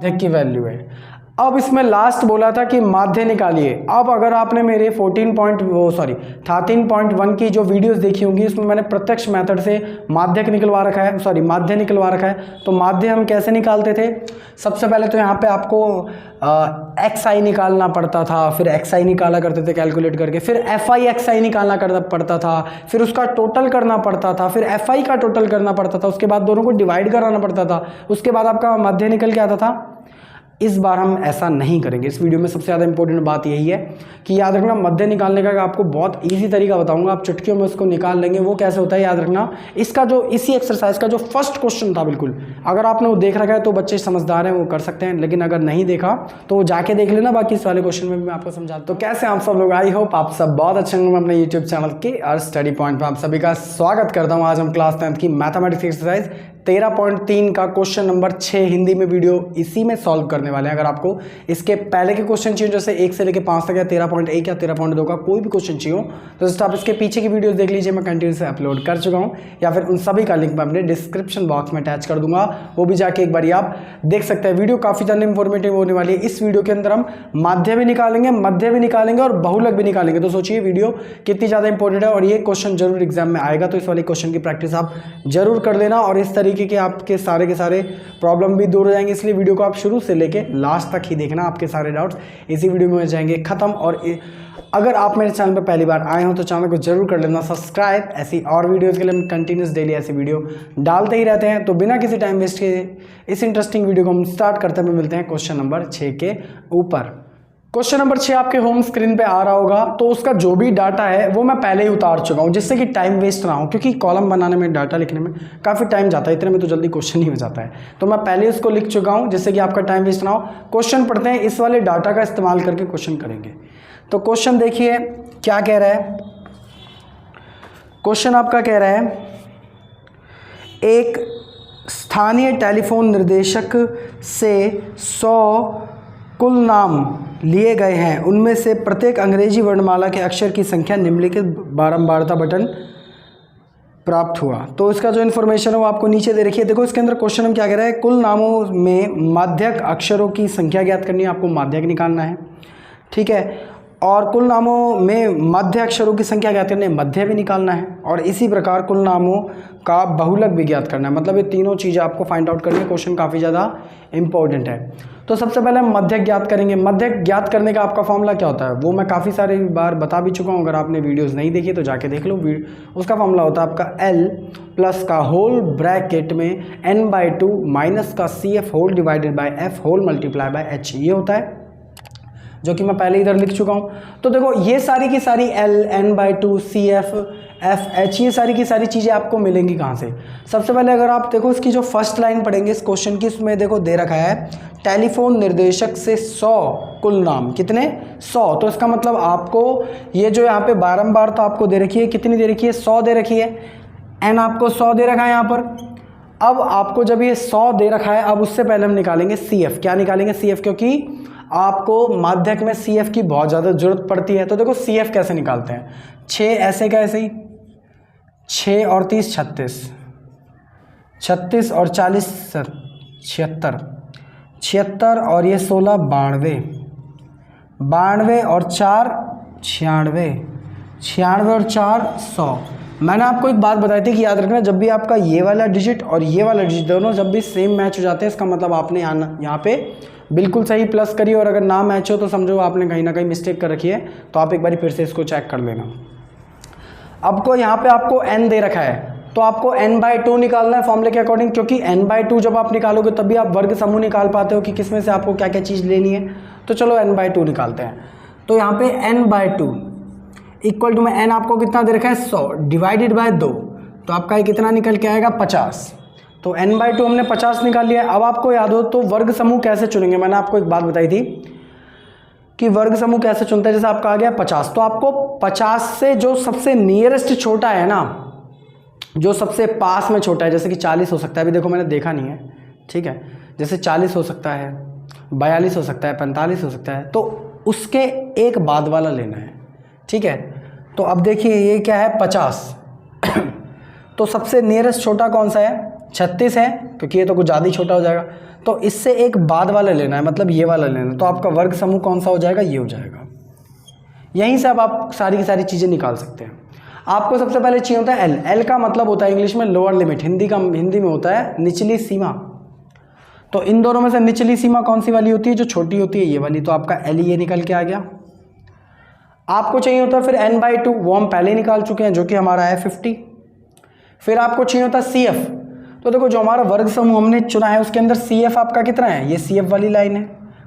माध्यक की वैल्यू है। अब इसमें लास्ट बोला था कि माध्य निकालिए। अब अगर आपने मेरे 13.1 की जो वीडियोस देखी होंगी, इसमें मैंने प्रत्यक्ष मेथड से माध्यक निकलवा रखा है, माध्य निकलवा रखा है। तो माध्य हम कैसे निकालते थे? सबसे पहले तो यहाँ पे आपको XI निकालना पड़ता था, फिर XI निकाला करते थे कैलकुलेट करके, फिर FI XI निकालना पड़ता था, फिर उसका टोटल करना पड़ता था, फिर FI का टोटल करना पड़ता था, उसके बाद दोनों को डिवाइड कराना पड़ता था, उसके बाद आपका माध्य निकल के आता था। इस बार हम ऐसा नहीं करेंगे। इस वीडियो में सबसे ज़्यादा इंपॉर्टेंट बात यही है कि याद रखना, मध्य निकालने का आपको बहुत इजी तरीका बताऊंगा, आप चुटकियों में उसको निकाल लेंगे। वो कैसे होता है याद रखना, इसका जो इसी एक्सरसाइज का जो फर्स्ट क्वेश्चन था, बिल्कुल अगर आपने वो देख रखा है तो बच्चे समझदार हैं, वो कर सकते हैं, लेकिन अगर नहीं देखा तो वो जाके देख लेना। बाकी इस वाले क्वेश्चन में मैं आपको समझाता हूं। तो कैसे आप सब लोग, आई होप आप सब बहुत अच्छे होंगे। अपने यूट्यूब चैनल के और स्टडी पॉइंट पर आप सभी का स्वागत करता हूँ। आज हम क्लास 10th की मैथमेटिक्स एक्सरसाइज 13.3 का क्वेश्चन नंबर 6 हिंदी में वीडियो इसी में सॉल्व करने वाले हैं। अगर आपको इसके पहले के क्वेश्चन चाहिए, जैसे 1 से लेकर 5 तक या 13.1 या 13.2 का कोई भी क्वेश्चन चाहिए हो, तो जस्ट आप इसके पीछे की वीडियोस देख लीजिए, मैं कंटिन्यू से अपलोड कर चुका हूं, या फिर उन सभी का लिंक मैं अपने डिस्क्रिप्शन बॉक्स में अटैच कर दूंगा, वो भी जाके एक बार आप देख सकते हैं। वीडियो काफ़ी ज़्यादा इंफॉर्मेटिव होने वाली है। इस वीडियो के अंदर हम माध्य भी निकालेंगे, मध्य भी निकालेंगे और बहुलक भी निकालेंगे। तो सोचिए वीडियो कितनी ज़्यादा इंपॉर्टेंट है, और ये क्वेश्चन जरूर एग्जाम में आएगा, तो इस वाले क्वेश्चन की प्रैक्टिस आप जरूर कर लेना, और इस तरीके के आपके सारे के सारे प्रॉब्लम भी दूर हो जाएंगे। इसलिए वीडियो को आप शुरू से लेके लास्ट तक ही देखना, आपके सारे डाउट्स इसी वीडियो में हो जाएंगे खत्म। और अगर आप मेरे चैनल पर पहली बार आए हो तो चैनल को जरूर कर लेना सब्सक्राइब। ऐसी और वीडियोस के लिए हम कंटिन्यूस डेली ऐसी वीडियो डालते ही रहते हैं। तो बिना किसी टाइम वेस्ट के इस इंटरेस्टिंग वीडियो को हम स्टार्ट करते हुए मिलते हैं क्वेश्चन नंबर 6 के ऊपर। क्वेश्चन नंबर 6 आपके होम स्क्रीन पे आ रहा होगा। तो उसका जो भी डाटा है वो मैं पहले ही उतार चुका हूँ, जिससे कि टाइम वेस्ट ना हो, क्योंकि कॉलम बनाने में, डाटा लिखने में काफ़ी टाइम जाता है, इतने में तो जल्दी क्वेश्चन नहीं हो जाता है। तो मैं पहले उसको लिख चुका हूँ, जिससे कि आपका टाइम वेस्ट ना हो। क्वेश्चन पढ़ते हैं, इस वाले डाटा का इस्तेमाल करके क्वेश्चन करेंगे। तो क्वेश्चन देखिए क्या कह रहा है। क्वेश्चन आपका कह रहा है, एक स्थानीय टेलीफोन निर्देशक से 100 कुल नाम लिए गए हैं, उनमें से प्रत्येक अंग्रेजी वर्णमाला के अक्षर की संख्या निम्नलिखित बारंबारता बटन प्राप्त हुआ। तो इसका जो इन्फॉर्मेशन है वो आपको नीचे दे रखी है। देखो इसके अंदर क्वेश्चन हम क्या कह रहे हैं, कुल नामों में माध्यक अक्षरों की संख्या ज्ञात करनी है, आपको माध्यक निकालना है, ठीक है। और कुल नामों में मध्य अक्षरों की संख्या ज्ञात करनी है, मध्य भी निकालना है, और इसी प्रकार कुल नामों का बहुलक भी ज्ञात करना है। मतलब ये तीनों चीज़ें आपको फाइंड आउट करनी है। क्वेश्चन काफ़ी ज़्यादा इंपॉर्टेंट है। तो सबसे पहले हम मध्यक ज्ञात करेंगे। मध्यक ज्ञात करने का आपका फॉर्मूला क्या होता है वो मैं काफ़ी सारी बार बता भी चुका हूँ। अगर आपने वीडियोज़ नहीं देखी तो जाके देख लो। उसका फॉर्मूला होता है आपका L प्लस का होल ब्रैकेट में n/2 माइनस का CF whole divided by F whole multiply by H, ये होता है, जो कि मैं पहले इधर लिख चुका हूँ। तो देखो ये सारी की सारी L, n/2, CF, F, H, ये सारी की सारी चीज़ें आपको मिलेंगी कहाँ से। सबसे पहले अगर आप देखो इसकी जो फर्स्ट लाइन पढ़ेंगे इस क्वेश्चन की, इसमें देखो दे रखा है टेलीफोन निर्देशक से 100 कुल नाम, कितने 100। तो इसका मतलब आपको ये जो यहाँ पे बारंबार तो आपको दे रखी है, कितनी दे रखी है, 100 दे रखी है। n आपको 100 दे रखा है यहाँ पर। अब आपको जब ये 100 दे रखा है, अब उससे पहले हम निकालेंगे CF। क्या निकालेंगे CF, क्योंकि आपको माध्यक में CF की बहुत ज़्यादा जरूरत पड़ती है। तो देखो CF कैसे निकालते हैं, 6 ऐसे का ऐसे ही, 6 और 30 36, 36 और 40 76, 76 और ये 16 92, 92 और 4 96, 96 और 4 100। मैंने आपको एक बात बताई थी कि याद रखना, जब भी आपका ये वाला डिजिट और ये वाला डिजिट दोनों जब भी सेम मैच हो जाते हैं, इसका मतलब आपने यहाँ पे बिल्कुल सही प्लस करिए, और अगर ना मैच हो तो समझो आपने कहीं ना कहीं मिस्टेक कर रखी है। तो आप एक बार फिर से इसको चेक कर लेना। अब को यहाँ पे आपको n दे रखा है, तो आपको n/2 निकालना है फॉर्मूले के अकॉर्डिंग, क्योंकि n/2 जब आप निकालोगे तभी आप वर्ग समूह निकाल पाते हो कि किसमें से आपको क्या क्या चीज़ लेनी है। तो चलो n/2 निकालते हैं। तो यहाँ पे n/2 इक्वल टू में n आपको कितना दे रखा है 100 डिवाइडेड बाय 2, तो आपका ये कितना निकल के आएगा 50। तो n/2 हमने 50 निकाल लिया। अब आपको याद हो तो वर्ग समूह कैसे चुनेंगे, मैंने आपको एक बात बताई थी कि वर्ग समूह कैसे चुनते हैं। जैसे आपका आ गया 50, तो आपको 50 से जो सबसे नियरेस्ट छोटा है ना, जो सबसे पास में छोटा है, जैसे कि 40 हो सकता है, अभी देखो मैंने देखा नहीं है, ठीक है, जैसे 40 हो सकता है, 42 हो सकता है, 45 हो सकता है, तो उसके एक बाद वाला लेना है, ठीक है। तो अब देखिए ये क्या है 50 तो सबसे नियरेस्ट छोटा कौन सा है 36 है क्योंकि ये तो कुछ ज़्यादा ही छोटा हो जाएगा, तो इससे एक बाद वाला लेना है, मतलब ये वाला लेना है, तो आपका वर्ग समूह कौन सा हो जाएगा, ये हो जाएगा। यहीं से अब आप सारी की सारी चीज़ें निकाल सकते हैं। आपको सबसे पहले चाहिए होता है एल। एल का मतलब होता है इंग्लिश में लोअर लिमिट, हिंदी में होता है निचली सीमा। तो इन दोनों में से निचली सीमा कौन सी वाली होती है, जो छोटी होती है ये वाली, तो आपका एल ये निकल के आ गया। आपको चाहिए होता है फिर n/2, वो हम पहले निकाल चुके हैं, जो कि हमारा है 50। फिर आपको चाहिए होता है CF। तो देखो जो हमारा वर्ग समूह हमने चुना है उसके अंदर CF आपका कितना है, ये CF वाली लाइन है,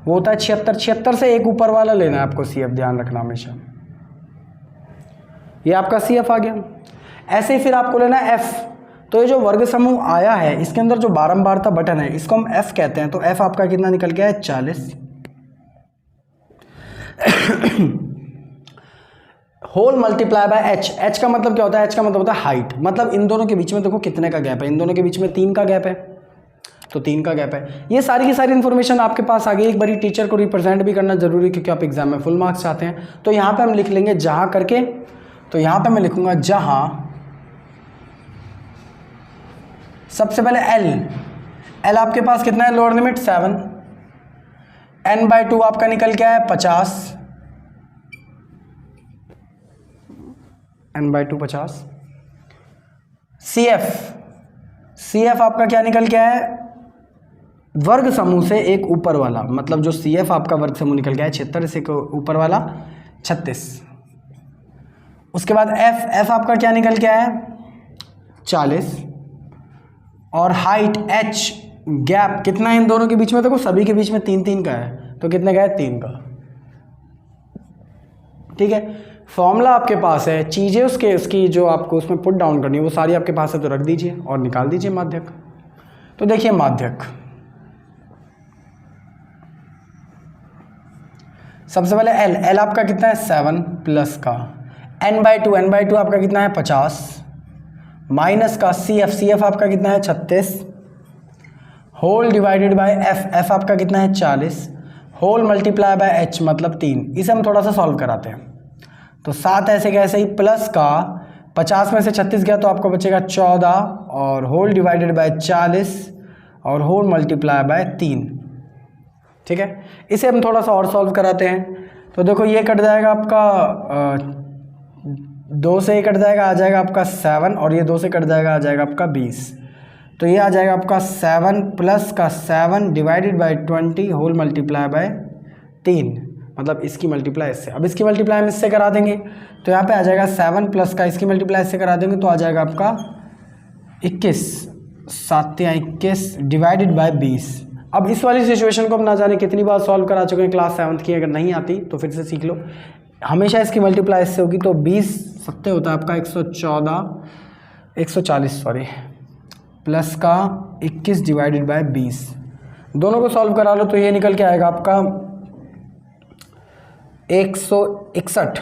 वो होता है 76। 76 से एक ऊपर वाला लेना है आपको CF, ध्यान रखना हमेशा। ये आपका CF आ गया। ऐसे ही फिर आपको लेना है F। तो ये जो वर्ग समूह आया है इसके अंदर जो बारंबारता बटन है इसको हम F कहते हैं। तो F आपका कितना निकल गया है, 40। Whole multiply by H। H का मतलब क्या होता है, H का मतलब होता है हाइट, मतलब इन दोनों के बीच में देखो कितने का गैप है, इन दोनों के बीच में 3 का गैप है, तो 3 का गैप है। ये सारी की सारी इन्फॉर्मेशन आपके पास आ गई। एक बारी टीचर को रिप्रेजेंट भी करना जरूरी है क्योंकि आप एग्जाम में फुल मार्क्स चाहते हैं। तो यहाँ पे हम लिख लेंगे जहाँ करके, तो यहाँ पे मैं लिखूंगा जहाँ सबसे पहले L आपके पास कितना है, लोअर लिमिट 7, n/2 आपका निकल के आया 50, n/2 50। CF आपका क्या निकल के आया है, वर्ग समूह से एक ऊपर वाला, मतलब जो CF आपका वर्ग समूह निकल गया है 76 से ऊपर वाला 36। उसके बाद F आपका क्या निकल के आया है 40, और हाइट H, गैप कितना है इन दोनों के बीच में, देखो सभी के बीच में 3 का है, तो कितने का है, 3 का। ठीक है, फॉर्मूला आपके पास है, चीज़ें उसकी जो आपको उसमें पुट डाउन करनी है वो सारी आपके पास है, तो रख दीजिए और निकाल दीजिए माध्यक। तो देखिए माध्यक, सबसे पहले L आपका कितना है 7 प्लस का n/2 आपका कितना है 50 माइनस का CF आपका कितना है 36 होल डिवाइडेड बाय F आपका कितना है 40 होल मल्टीप्लाई बाय H मतलब 3। इसे हम थोड़ा सा सॉल्व कराते हैं। तो 7 ऐसे कैसे ही प्लस का 50 में से 36 गया तो आपको बचेगा 14 और होल डिवाइडेड बाय 40 और होल मल्टीप्लाई बाय 3। ठीक है, इसे हम थोड़ा सा और सॉल्व कराते हैं। तो देखो ये कट जाएगा आपका 2 से ये कट जाएगा, आ जाएगा आपका 7 और ये 2 से कट जाएगा, आ जाएगा आपका 20। तो ये आ जाएगा आपका 7 प्लस का 7 divided by 20 whole multiply by 3, मतलब इसकी मल्टीप्लाई इससे। अब इसकी मल्टीप्लाई हम इससे करा देंगे तो यहाँ पे आ जाएगा 7 प्लस का इसकी मल्टीप्लाई इससे करा देंगे तो आ जाएगा आपका 21, 7 या 21 डिवाइडेड बाय 20। अब इस वाली सिचुएशन को हम ना जाने कितनी बार सॉल्व करा चुके हैं क्लास 7th की, अगर नहीं आती तो फिर से सीख लो। हमेशा इसकी मल्टीप्लाई इससे होगी, तो 20 सत्ते होता है आपका 140 प्लस का 21 डिवाइडेड बाय 20। दोनों को सॉल्व करा लो तो ये निकल के आएगा आपका 161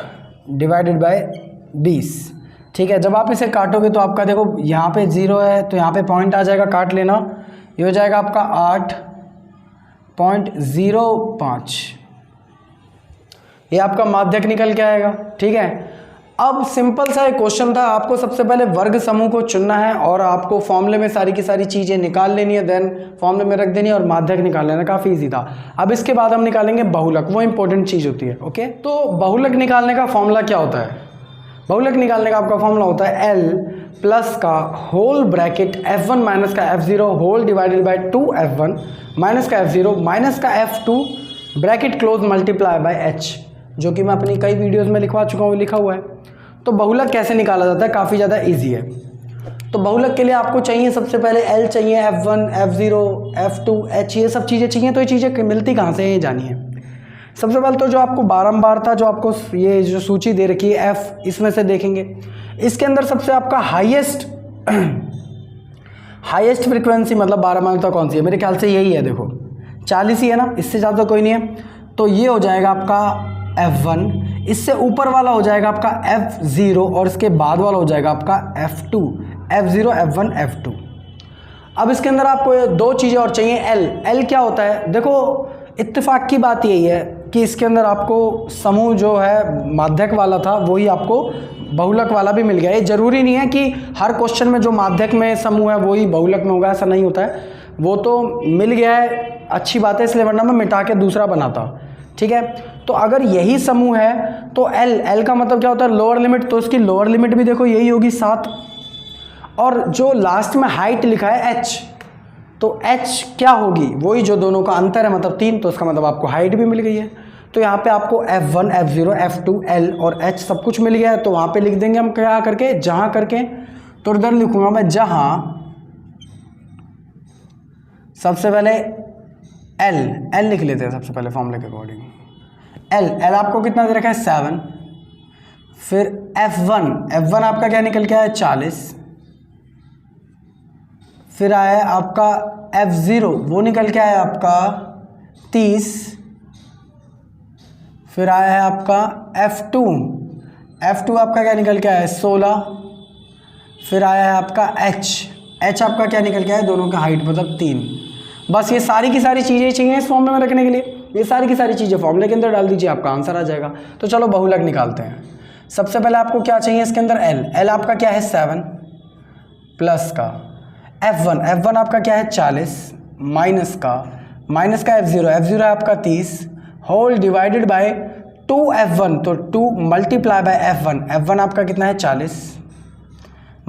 डिवाइडेड बाय 20। ठीक है, जब आप इसे काटोगे तो आपका देखो यहाँ पे 0 है तो यहाँ पे पॉइंट आ जाएगा, काट लेना, ये हो जाएगा आपका 8.05। ये आपका माध्यक निकल के आएगा। ठीक है, अब सिंपल सा एक क्वेश्चन था, आपको सबसे पहले वर्ग समूह को चुनना है और आपको फॉर्मूले में सारी की सारी चीज़ें निकाल लेनी है, देन फॉर्मूले में रख देनी है और माध्यक निकाल लेना, काफ़ी इजी था। अब इसके बाद हम निकालेंगे बहुलक, वो इंपॉर्टेंट चीज़ होती है। ओके, तो बहुलक निकालने का फॉर्मूला क्या होता है, बहुलक निकालने का आपका फॉर्मूला होता है L प्लस का होल ब्रैकेट F1 माइनस का F0 whole divided bye 2F1 minus का F0 माइनस का F2 bracket close multiply by H, जो कि मैं अपनी कई वीडियोस में लिखवा चुका हूँ, लिखा हुआ है। तो बहुलक कैसे निकाला जाता है, काफ़ी ज़्यादा इजी है। तो बहुलक के लिए आपको चाहिए सबसे पहले L चाहिए, F1 F0 F2 H, ये सब चीज़ें चाहिए। तो ये चीज़ें मिलती कहाँ से है ये जानिए। सबसे पहले तो जो आपको बारंबारता, जो आपको ये जो सूची दे रखी है F, इसमें से देखेंगे इसके अंदर सबसे आपका हाईएस्ट फ्रीक्वेंसी मतलब बारंबारता कौन सी है, मेरे ख्याल से यही है, देखो 40 ही है ना, इससे ज़्यादा कोई नहीं है। तो ये हो जाएगा आपका F1, इससे ऊपर वाला हो जाएगा आपका F0 और इसके बाद वाला हो जाएगा आपका F2, F0 F1 F2। अब इसके अंदर आपको दो चीज़ें और चाहिए। एल क्या होता है? देखो इत्तेफाक की बात यही है कि इसके अंदर आपको समूह जो है माध्यक वाला था वही आपको बहुलक वाला भी मिल गया। ये जरूरी नहीं है कि हर क्वेश्चन में जो माध्यक में समूह है वही बहुलक में होगा, ऐसा नहीं होता है। वो तो मिल गया है, अच्छी बात है, इसलिए वरना मैं मिटा के दूसरा बनाता। ठीक है, तो अगर यही समूह है तो एल का मतलब क्या होता है? Lower limit. तो इसकी लोअर लिमिट भी देखो यही होगी 7, और जो लास्ट में हाइट लिखा है एच, तो एच क्या होगी? वही जो दोनों का अंतर है, मतलब 3, तो इसका मतलब आपको हाइट भी मिल गई है। तो यहाँ पे आपको F1, F0, F2, L और H सब कुछ मिल गया है। तो वहाँ पे लिख देंगे हम क्या करके, जहाँ करके। तो इधर लिखूंगा मैं जहाँ, सबसे पहले L लिख लेते हैं सबसे पहले फॉर्मूले के अकॉर्डिंग। L आपको कितना दे रखा है? 7। फिर F1 आपका क्या निकल के आया? 40। फिर आया आपका F0, वो निकल के आया आपका 30। फिर आया है आपका F2 आपका क्या निकल के आया है? 16। फिर आया है आपका H आपका क्या निकल के आया है? दोनों का हाइट मतलब 3। बस ये सारी की सारी चीज़ें चाहिए इस फॉर्मूले में रखने के लिए। ये सारी की सारी चीज़ें फॉर्मूले के अंदर डाल दीजिए, आपका आंसर आ जाएगा। तो चलो बहुलक निकालते हैं। सबसे पहले आपको क्या चाहिए इसके अंदर? L आपका क्या है? 7 प्लस का F1 आपका क्या है? 40 माइनस का F0 है आपका 30 होल डिवाइडेड बाय 2F1, तो 2 मल्टीप्लाई बाय F1 आपका कितना है? 40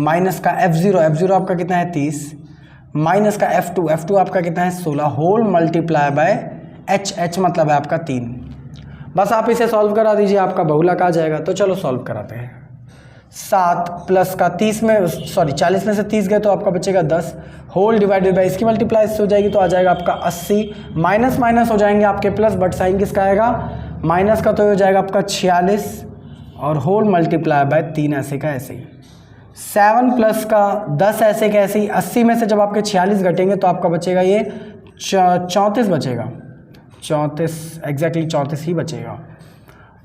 माइनस का F0 आपका कितना है? 30 माइनस का F2 आपका कितना है? 16 होल मल्टीप्लाई बाय H मतलब है आपका 3। बस आप इसे सॉल्व करा दीजिए, आपका बहुलक आ जाएगा। तो चलो सॉल्व कराते हैं। 7 प्लस का 40 में से 30 गए तो आपका बचेगा 10 होल डिवाइडेड बाय, इसकी मल्टीप्लाई इससे हो जाएगी तो आ जाएगा आपका 80। माइनस हो जाएंगे आपके प्लस, बट साइन किसका आएगा? माइनस का, तो हो जाएगा आपका 46 और होल मल्टीप्लाई बाय 3 ऐसे का ऐसे ही। 7 प्लस का 10 ऐसे का ऐसे ही। 80 में से जब आपके 46 घटेंगे तो आपका बचेगा ये 34 बचेगा। 34 एग्जैक्टली 34 ही बचेगा।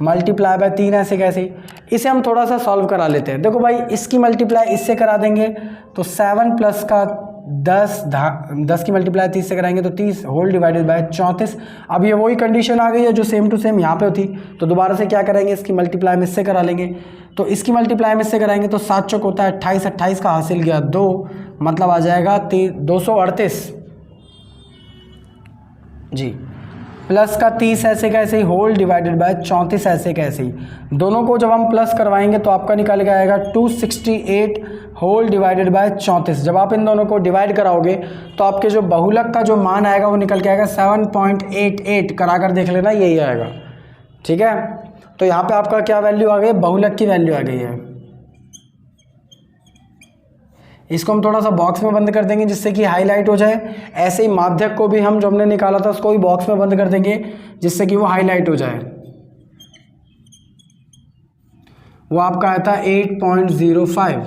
मल्टीप्लाई बाय 3 ऐसे कैसे ही। इसे हम थोड़ा सा सॉल्व करा लेते हैं। देखो भाई, इसकी मल्टीप्लाई इससे करा देंगे तो 7 प्लस का 10 की मल्टीप्लाई 30 से कराएंगे तो 30 होल डिवाइडेड बाय 34। अब ये वही कंडीशन आ गई है जो सेम टू सेम यहाँ पे होती। तो दोबारा से क्या करेंगे, इसकी मल्टीप्लाई में इससे करा लेंगे। तो इसकी मल्टीप्लाई में इससे कराएंगे तो 7 चौक होता है 28, 28 का हासिल गया 2, मतलब आ जाएगा 238 जी। प्लस का 30 ऐसे कैसे ही होल डिवाइडेड बाय 34 ऐसे कैसे ही। दोनों को जब हम प्लस करवाएंगे तो आपका निकल के आएगा 268 होल डिवाइडेड बाय 34। जब आप इन दोनों को डिवाइड कराओगे तो आपके जो बहुलक का जो मान आएगा वो निकल के आएगा 7.88। करा कर देख लेना, यही आएगा। ठीक है, तो यहाँ पे आपका क्या वैल्यू आ गई? बहुलक की वैल्यू आ गई है। इसको हम थोड़ा सा बॉक्स में बंद कर देंगे जिससे कि हाईलाइट हो जाए। ऐसे ही माध्यक को भी हम जो हमने निकाला था उसको भी बॉक्स में बंद कर देंगे जिससे कि वो हाईलाइट हो जाए। वो आपका आया था 8.05,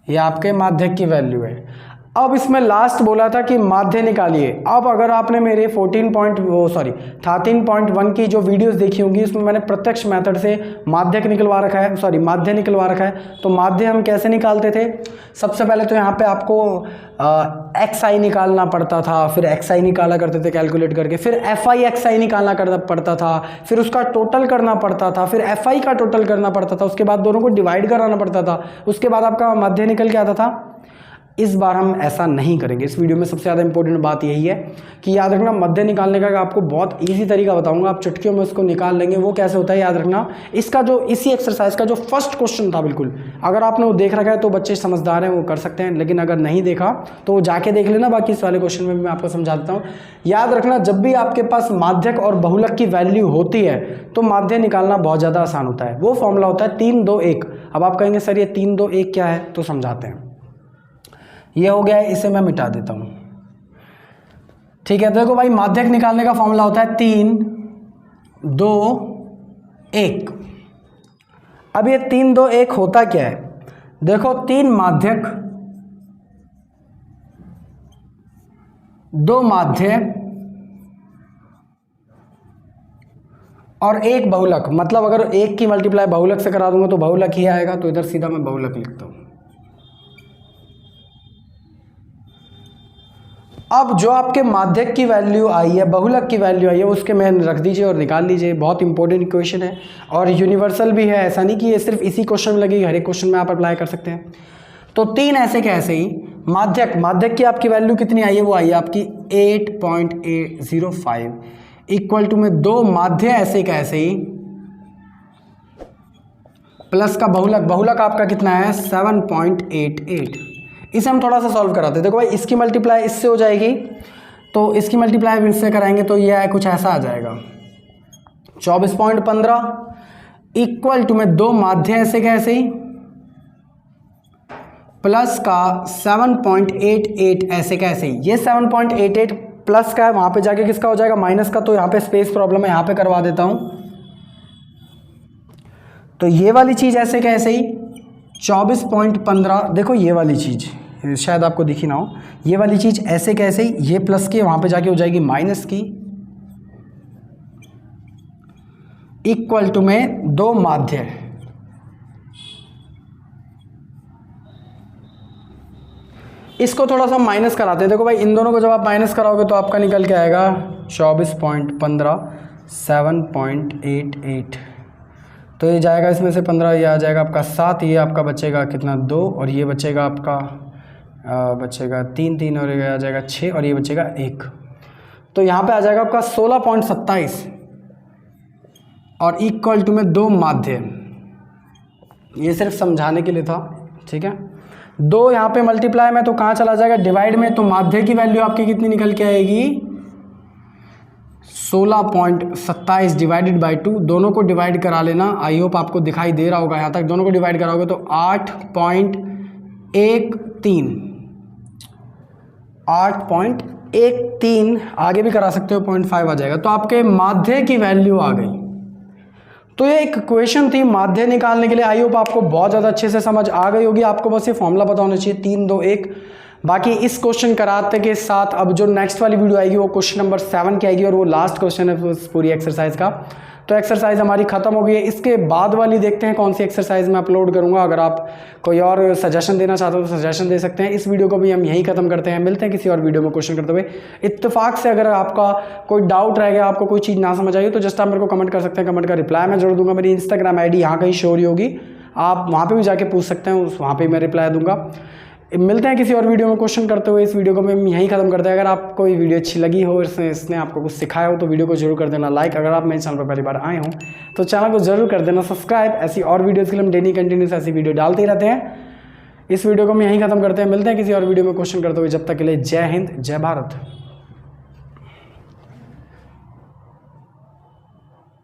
ये आपके माध्यक की वैल्यू है। अब इसमें लास्ट बोला था कि माध्य निकालिए। अब अगर आपने मेरे 13.1 की जो वीडियोस देखी होंगी उसमें मैंने प्रत्यक्ष मेथड से माध्यक निकलवा रखा है, माध्य निकलवा रखा है। तो माध्य हम कैसे निकालते थे? सबसे पहले तो यहाँ पे आपको XI निकालना पड़ता था, फिर XI निकाला करते थे कैलकुलेट करके, फिर FI XI निकालना पड़ता था, फिर उसका टोटल करना पड़ता था, फिर FI का टोटल करना पड़ता था, उसके बाद दोनों को डिवाइड कराना पड़ता था, उसके बाद आपका माध्य निकल के आता था। इस बार हम ऐसा नहीं करेंगे। इस वीडियो में सबसे ज़्यादा इंपॉर्टेंट बात यही है कि याद रखना, मध्य निकालने का आपको बहुत इजी तरीका बताऊंगा, आप चुटकियों में उसको निकाल लेंगे। वो कैसे होता है याद रखना। इसका जो इसी एक्सरसाइज का जो फर्स्ट क्वेश्चन था, बिल्कुल अगर आपने वो देख रखा है तो बच्चे समझदार हैं, वो कर सकते हैं, लेकिन अगर नहीं देखा तो वो जाके देख लेना। बाकी इस वाले क्वेश्चन में भी मैं आपको समझा देता हूँ। याद रखना, जब भी आपके पास माध्यक और बहुलक की वैल्यू होती है तो माध्य निकालना बहुत ज़्यादा आसान होता है। वो फॉर्मूला होता है 3 2 1। अब आप कहेंगे सर ये 3 2 1 क्या है, तो समझाते हैं। ये हो गया है, इसे मैं मिटा देता हूं। ठीक है, देखो भाई, माध्यक निकालने का फॉर्मूला होता है 3 2 1। अब ये 3 2 1 होता क्या है? देखो, 3 माध्यक, 2 माध्य और 1 बहुलक। मतलब अगर 1 की मल्टीप्लाई बहुलक से करा दूंगा तो बहुलक ही आएगा, तो इधर सीधा मैं बहुलक लिखता हूं। अब जो आपके माध्यक की वैल्यू आई है, बहुलक की वैल्यू आई है, उसके मान रख दीजिए और निकाल लीजिए। बहुत इंपॉर्टेंट इक्वेशन है और यूनिवर्सल भी है, ऐसा नहीं कि ये सिर्फ इसी क्वेश्चन में लगेगी, हर एक क्वेश्चन में आप अप्लाई कर सकते हैं। तो 3 ऐसे के ऐसे ही माध्यक की आपकी वैल्यू कितनी आई है, वो आई है आपकी 8.805 इक्वल टू में 2 माध्य ऐसे का ऐसे ही प्लस का बहुलक आपका कितना है 7.88। इसे हम थोड़ा सा सॉल्व कराते हैं। देखो भाई, इसकी मल्टीप्लाई इससे हो जाएगी, तो इसकी मल्टीप्लाई इससे कराएंगे तो ये कुछ ऐसा आ जाएगा 24.15 इक्वल टू में 2 माध्य ऐसे कैसे ही प्लस का 7.88 ऐसे कैसे ही। ये 7.88 प्लस का है, वहां पे जाके किसका हो जाएगा माइनस का, तो यहाँ पे स्पेस प्रॉब्लम है, यहाँ पे करवा देता हूं। तो ये वाली चीज़ ऐसे कैसे ही 24.15, देखो ये वाली चीज़ शायद आपको दिखी ना हो, ये वाली चीज़ ऐसे कैसे ही, ये प्लस की वहाँ पे जाके हो जाएगी माइनस की इक्वल टू में 2 माध्य। इसको थोड़ा सा माइनस कराते हैं। देखो भाई, इन दोनों को जब आप माइनस कराओगे तो आपका निकल के आएगा 24.15 7.88। तो ये जाएगा इसमें से 15, ये आ जाएगा आपका 7, ये आपका बचेगा कितना 2 और ये बचेगा आपका बचेगा 3 और ये आ जाएगा 6 और ये बचेगा 1। तो यहाँ पे आ जाएगा आपका 16.27 और इक्वल टू में 2 माध्य। ये सिर्फ समझाने के लिए था, ठीक है। 2 यहाँ पे मल्टीप्लाई में तो कहाँ चला जाएगा डिवाइड में, तो माध्य की वैल्यू आपकी कितनी निकल के आएगी 16.27 डिवाइडेड बाई 2। दोनों को डिवाइड करा लेना, आई होप आपको दिखाई दे रहा होगा यहाँ तक। दोनों को डिवाइड कराओगे तो 8.13 आगे भी करा सकते हो, 0.5 आ जाएगा। तो आपके माध्य की वैल्यू आ गई। तो ये एक क्वेश्चन थी माध्य निकालने के लिए। आई होप आपको बहुत ज़्यादा अच्छे से समझ आ गई होगी। आपको बस ये फॉर्मूला पता होना चाहिए 3 2 1। बाकी इस क्वेश्चन कराते के साथ अब जो नेक्स्ट वाली वीडियो आएगी वो क्वेश्चन नंबर 7 की आएगी और वो लास्ट क्वेश्चन है पूरी एक्सरसाइज का। तो एक्सरसाइज हमारी खत्म हो गई है। इसके बाद वाली देखते हैं कौन सी एक्सरसाइज मैं अपलोड करूंगा। अगर आप कोई और सजेशन देना चाहते हो तो सजेशन दे सकते हैं। इस वीडियो को भी हम यहीं खत्म करते हैं, मिलते हैं किसी और वीडियो में क्वेश्चन करते हुए। इत्तेफाक से अगर आपका कोई डाउट रह गया, आपको कोई चीज़ ना समझ आई तो जस्ट आप मेरे को कमेंट कर सकते हैं। कमेंट का रिप्लाई मैं जरूर दूंगा। मेरी इंस्टाग्राम ID यहाँ कहीं शो रही होगी, आप वहाँ पर भी जाके पूछ सकते हैं, वहाँ पर मैं रिप्लाई दूंगा। मिलते हैं किसी और वीडियो में क्वेश्चन करते हुए। इस वीडियो को हम यहीं खत्म करते हैं। अगर आपको ये वीडियो अच्छी लगी हो, इसने आपको कुछ सिखाया हो तो वीडियो को जरूर कर देना लाइक। अगर आप मेरे चैनल पर पहली बार आए हो तो चैनल को जरूर कर देना सब्सक्राइब। ऐसी और वीडियोज़ के लिए हम डेली कंटिन्यूस ऐसी वीडियो डालते ही रहते हैं। इस वीडियो को हम यहीं खत्म करते हैं। मिलते हैं किसी और वीडियो में क्वेश्चन करते हुए। जब तक के लिए जय हिंद, जय भारत।